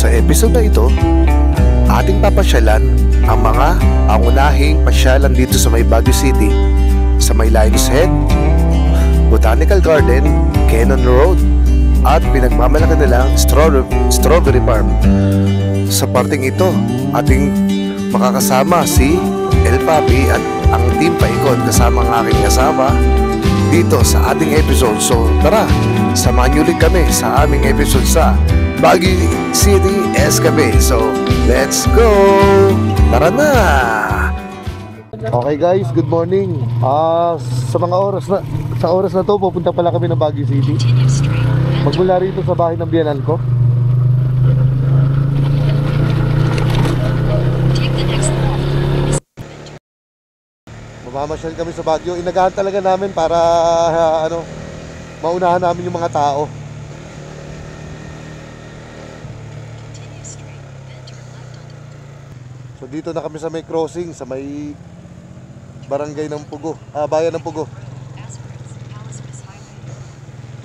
Sa episode na ito, ating papasyalan ang mga pangunahing pasyalan dito sa may Baguio City, sa may Lion's Head, Botanical Garden, Cannon Road, at pinagmamalaki nilang Strawberry Farm. Sa parting ito, ating makakasama si El Papi at ang Team Paikot kasama ang aking kasama dito sa ating episode. So tara, samahan niyo ulit kami sa aming episode sa Baguio City Escape. So let's go! Tara na! Okay guys, good morning. Sa oras na to, pupunta pala kami ng Baguio City. Magmula rito sa bahay ng biyanan ko. Mamamasyal kami sa Baguio. Inagahan talaga namin para maunahan namin yung mga tao. So dito na kami sa may crossing, sa may barangay ng Pugo, bayan ng Pugo.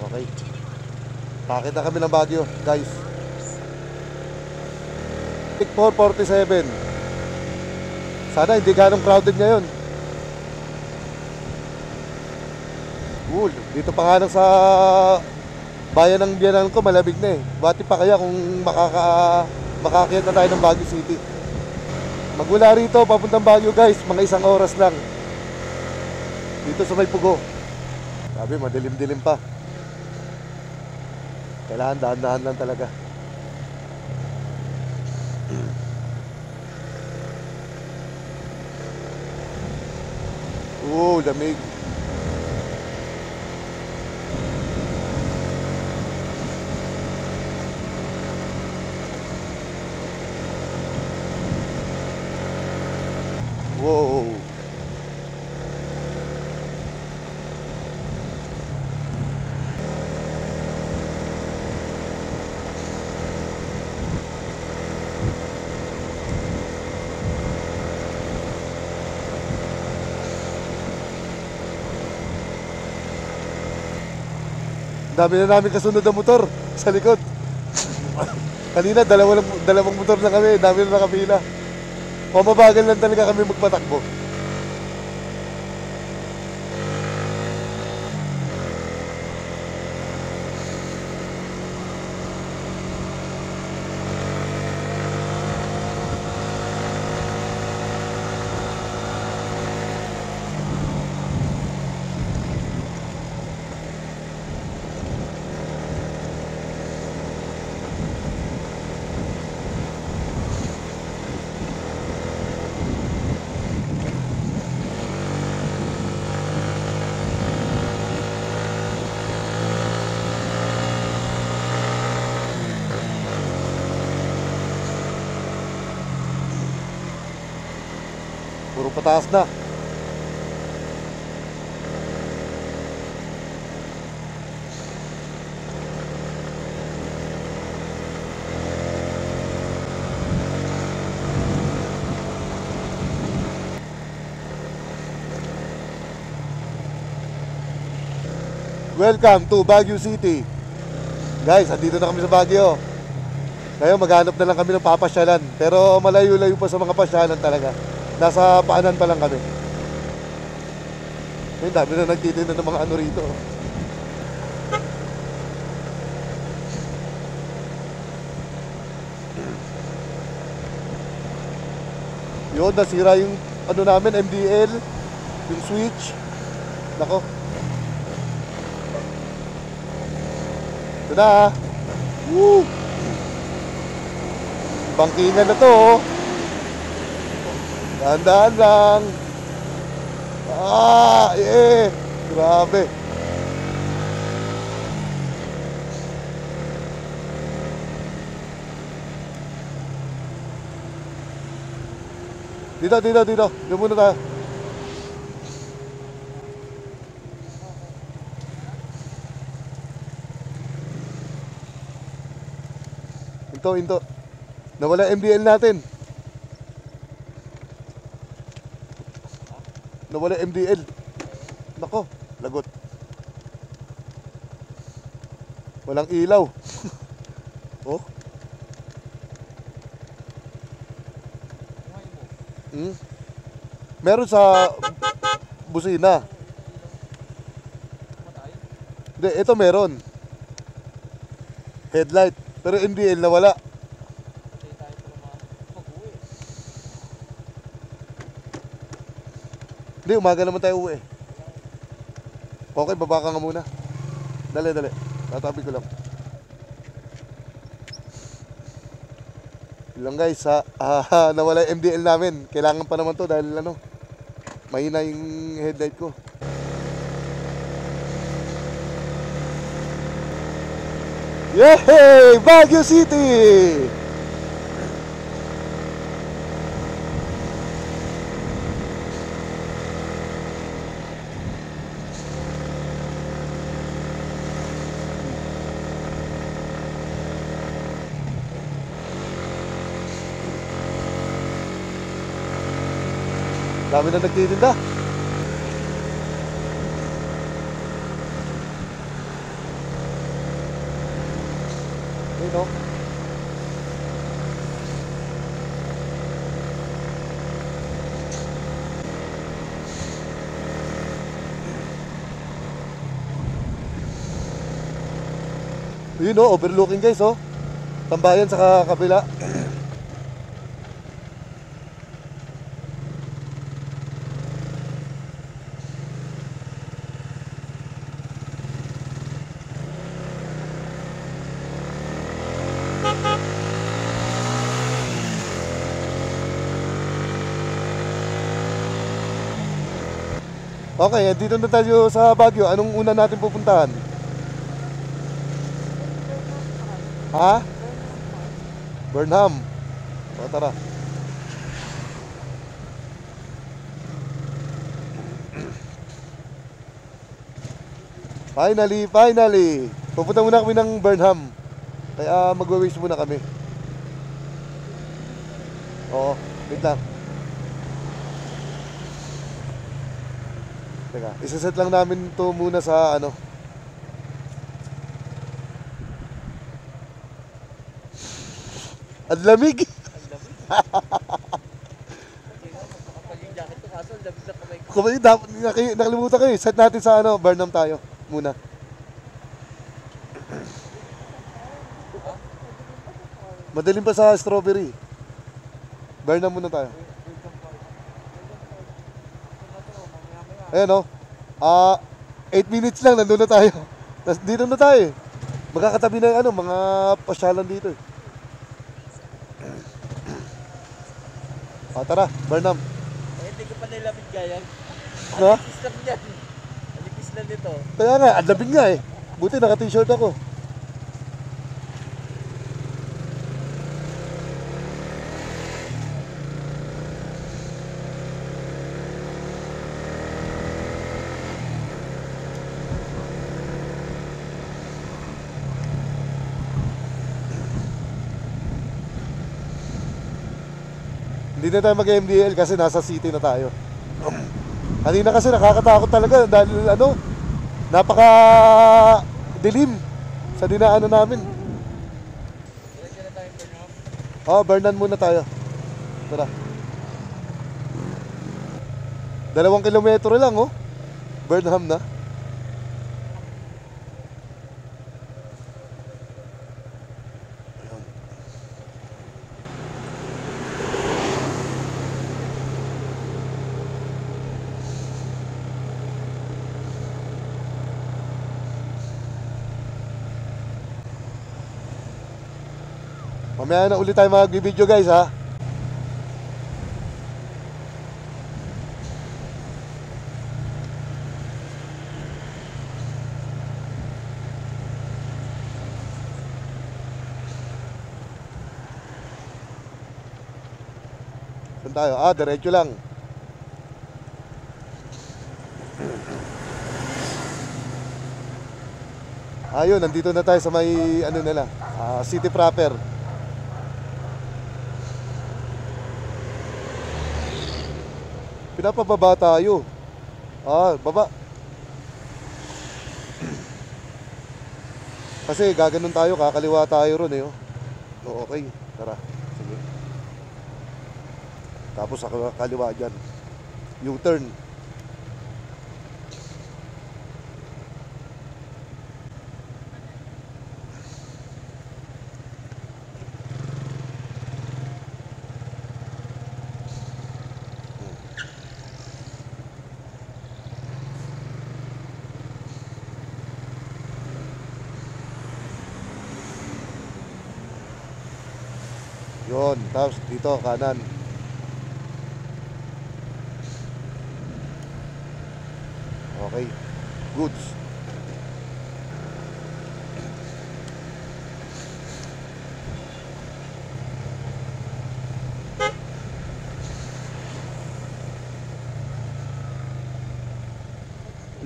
Okay. Pakita kami ng Baguio, guys. 4:47. Sana hindi ganong crowded ngayon. Cool. Dito pa nga lang sa bayan ng biyanan ko, malamig na eh. Bati pa kaya kung makakakit na tayo ng Baguio City. Magmula rito, papuntang Baguio guys, mga 1 oras lang. Dito sa may Pugo. Sabi, madilim-dilim pa. Kailangan dahan-dahan lang talaga. Lamig. Wow. Dami na namin kasunod na motor sa likod. Kanina dalawang motor na kami, dami na nakapila. Pamabagal lang talaga kami magpatakbo. Puro pataas na. Welcome to Baguio City. Guys, andito na kami sa Baguio. Ngayon maghanap na lang kami ng papasyalan. Pero malayo-layo pa sa mga pasyalan talaga. Nasa paanan pa lang kami. May dami na nagtitinda ng mga ano rito. Yun, nasira yung ano namin, MDL. Yung switch. Nako. Ito na. Woo! Bangkingan na to oh. Dahan-dahan lang. Grabe. Dito. Doon muna tayo. Into. Nawala MDL natin. Nawala MDL. Nako, lagot. Walang ilaw. Oh. Hmm? Meron sa busina. Hindi, ito meron. Headlight. Pero MDL na wala. Hindi, umaga naman tayo uwi. Okay, baba ka nga muna. Dali. Tatabi ko lang. Yun lang guys, nawala yung MDL namin. Kailangan pa naman to dahil mahina yung headlight ko. Yay! Baguio City! Dami na nagtitinda. Ayun o. Ayun o, overlooking guys o. Tambayan sa kabila. Okay, dito na tayo sa Baguio. Anong una natin pupuntahan? Ha? Burnham. O, tara. Finally. Pupunta muna kami ng Burnham. Kaya mag-waste muna kami. Oo, wait lang. Teka, isaset lang namin to muna sa Ang lamig! Kumali, dapat nakalimutan kayo. Set natin sa Burnham tayo muna. Madaling pa sa Strawberry. Burnham muna tayo. Ayan 8 minutes lang, nandun na tayo. Tapos dito na tayo. Magkakatabi na yung mga pasyalan dito. Tara, Burnham. Hindi ko pa nilapit gaya. Ha? Alipis lang yan. Alipis lang nito. Kaya nga, ang labing nga eh. Buti naka-t-shirt ako. Hindi na tayo mag-MDL kasi nasa city na tayo. Kanina kasi nakakatakot talaga dahil napaka dilim sa dinaanan namin. Burnham muna tayo. Tara. 2 kilometro lang Burnham na. Mamaya na ulit tayo mag-video guys ha. Saan tayo? Diretso lang. Ayun, nandito na tayo sa may nila, city proper. Pinapababa tayo. Baba. Kasi gaganon tayo, kakaliwa tayo ron Okay, tara. Sige. Tapos sa kaliwa dyan. U-turn. Yun, tapos dito kanan. Okay, goods.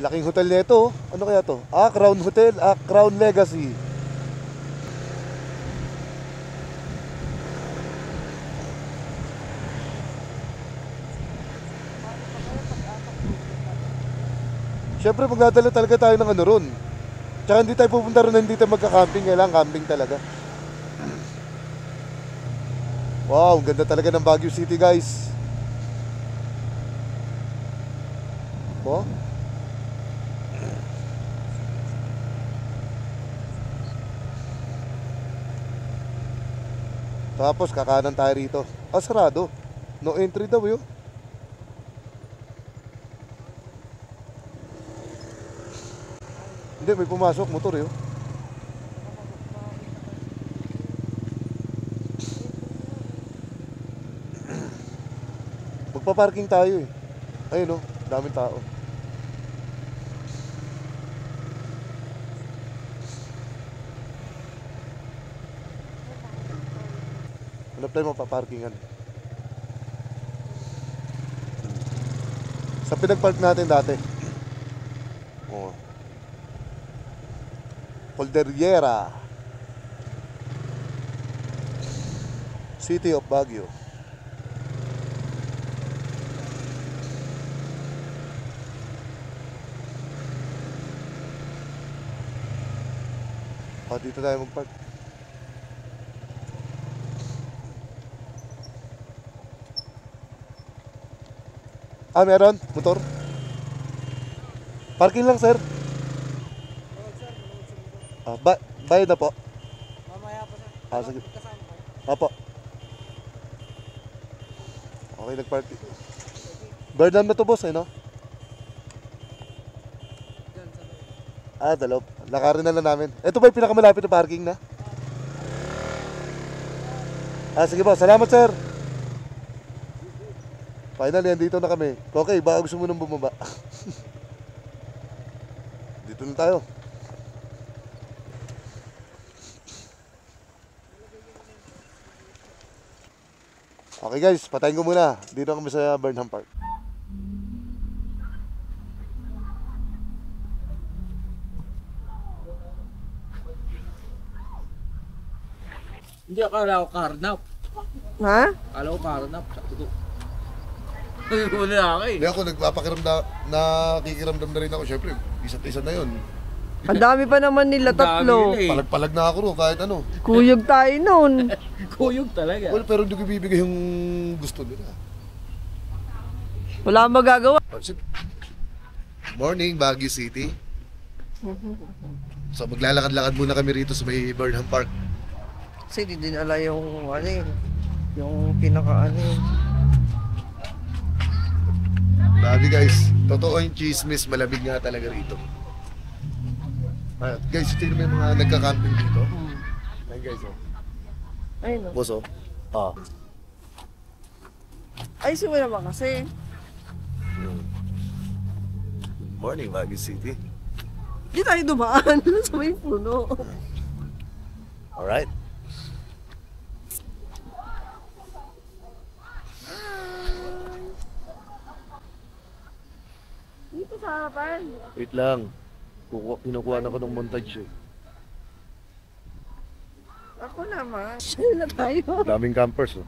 Laking hotel nito. Ano kaya to? Crown Hotel, Crown Legacy. Siyempre magdadala talaga tayo ng ano ron. Tsaka hindi tayo pupunta ron na hindi tayo magka-camping. Kailangan camping talaga. Wow, ganda talaga ng Baguio City, guys. Oh. Tapos kakanan tayo rito. Sarado. No entry daw yun. Hindi, may pumasok, motor yun. Magpa-parking tayo eh. Ayun oh, daming tao. Hanap tayo mapaparkingan. Sa pinag-park natin dati. Oh. Calderiera, City of Baguio. Dito tayo mag-park. Meron? Motor? Parking lang, sir. Bayad na po. Mamaya po sir. Sige. Kasama ko. Opo. Okay, nag-park. Burnham na to, boss, no? Diyan sa Dalaw. Lakarin na lang namin. Ito ba yung pinakamalapit na parking na? Sige po. Salamat, sir. Finally, andito na kami. Okay, baka gusto mo nang bumaba. Dito na tayo. Okay guys, patayin ko muna. Dito kami sa Burnham Park. Hindi, akala ko karnap. Ha? Akala ko karnap. Wala ako eh. Hindi ako nakikiramdam na rin ako. Siyempre, isa't isa na yun. Ang dami pa naman nila, tatlo. Palag-palag na ako ro, kahit ano. Kuyog tayo nun. Kuyog talaga. Well, pero hindi ko bibigay yung gusto nila. Wala kang magagawa. Morning, Baguio City. So maglalakad-lakad muna kami rito sa may Burnham Park. Kasi di din ala yung ano yun. Yung pinaka ano yun. Grabe guys, totoo yung chismis, malamig nga talaga rito. Guys, tingnan mo yung mga nagka-camping dito. Ayun guys, oh. Ayun o. Boss, oh. Ay, siya naman kasi. Morning, Baguio City. Di tayo dumaan sa may puno. Alright. Dito sa harapan. Wait lang. Kinukuha na ko ng montage eh. Ako naman. Saan na tayo? Daming campers oh.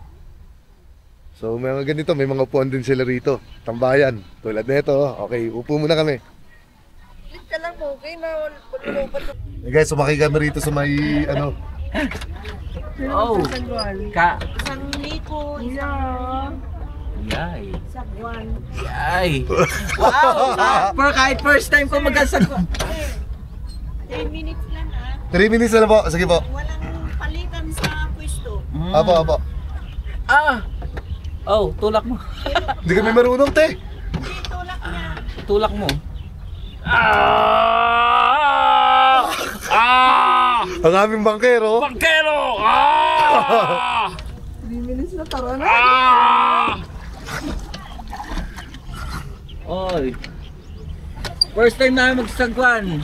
So may mga ganito, may mga upuan din sila rito. Tambayan. Tulad nito, okay, upo muna kami. Wait ka lang, okay na. Hey guys, sumakay kami rito sa may ano. Oh. Ka. Isang Nico, isang Yay. Sagwan. Yay. Wow! Kahit first time ko magasagwan. 10 minutes lang 3 minutes na lang po. Sige po. Walang palitan sa pwesto. Apo, apo. Oh, tulak mo. Hindi kami marunong, te. Hindi tulak niya. Tulak mo. Ang aming bangkero. Bangkero! 3 minutes na, tara na. Oy. First time namin magsagwan.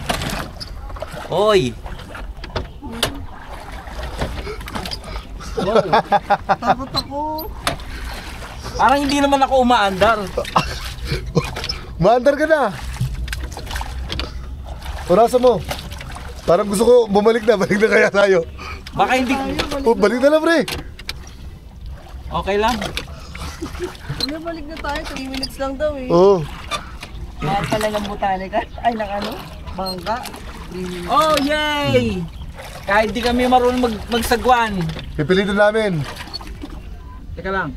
Oy. Takot ako. Parang hindi naman ako umaandar. Maandar ka na. Orasan mo. Parang gusto ko bumalik na. Balik na kaya tayo. Baka hindi. Oh, balik na lang, pre. Okay lang. Kuya, balik na tayo. 3 minutes lang daw eh. Oo. Mahal pala ng botanica. Ay, ng ano? Bangka. 3 minutes. Oh, yay! Kahit di kami marunong magsagwan. Pipilitin namin. Teka lang.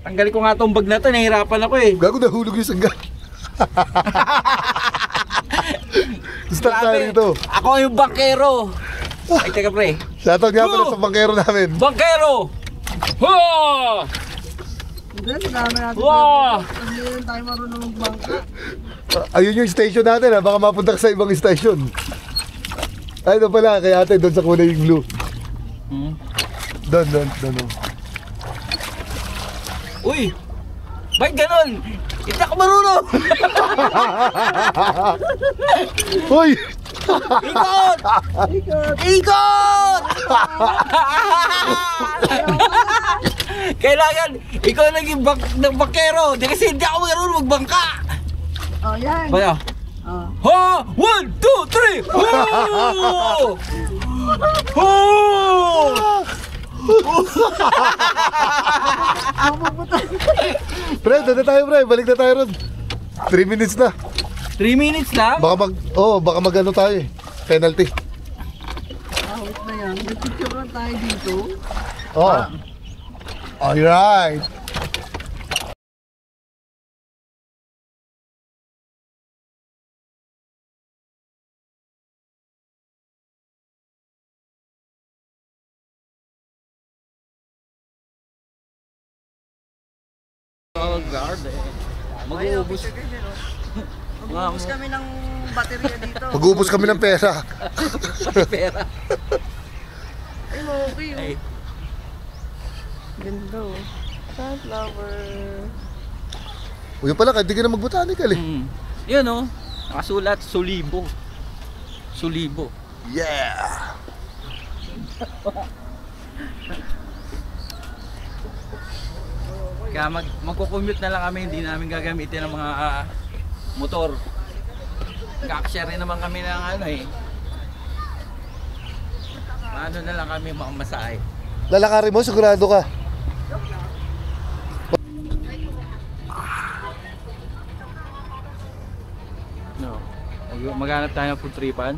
Tanggalin ko nga tong bag na to. Nahihirapan ako eh. Gago, nahulog yung sangga. Start tayo rito. Ako yung bangkero. Ay, teka pre. Shoutout nga pala sa bangkero namin. Bangkero! Ho! Hindi, sinama natin. Wow! Kasi hindi tayo marunong magbangka. Ayun yung station natin ha. Baka mapunta ka sa ibang station. Ay, doon pala. Kaya ate, doon sa kulay yung blue. Doon. Uy! Ba't ganun? Hindi ako marunong! Hoy! Ikot! Ikot! Kailangan ikaw naging ng bangkero. Di kasi hindi ako marunong magbangka. Oh, yan. Bayo. Oh. Ha! 1, 2, 3! Ho! Ho! Pre, doon na tayo, pre. Balik na tayo ron. 3 minutes na. 3 minutes lang? Baka mag-ano tayo eh. Penalty. Wait na yan. Nag-picture lang tayo dito. Oh. Alright. Oh, garden. Mag-uubos. Mag-ubus kami ng baterya dito. Mag-uubos kami ng pera. Pera. Ay, okay oh. Ay. Ganda oh. Sunflower. O yun pala, kahit di ka na mag-botanical eh. Yun oh. Nakasulat, Sulibo. Sulibo. Yeah! Kaya magko-commute na lang kami, hindi namin gagamitin ng mga motor. Kaka-share rin naman kami ng ano eh. Paano na lang kami makamasahe. Lalakarin mo, sigurado ka. No. Maghanap tayo ng food tripan.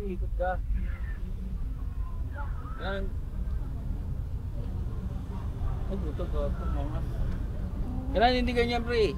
Ikot ka. Yan. Ay, buto ka. Kailan hindi ganyan, pre?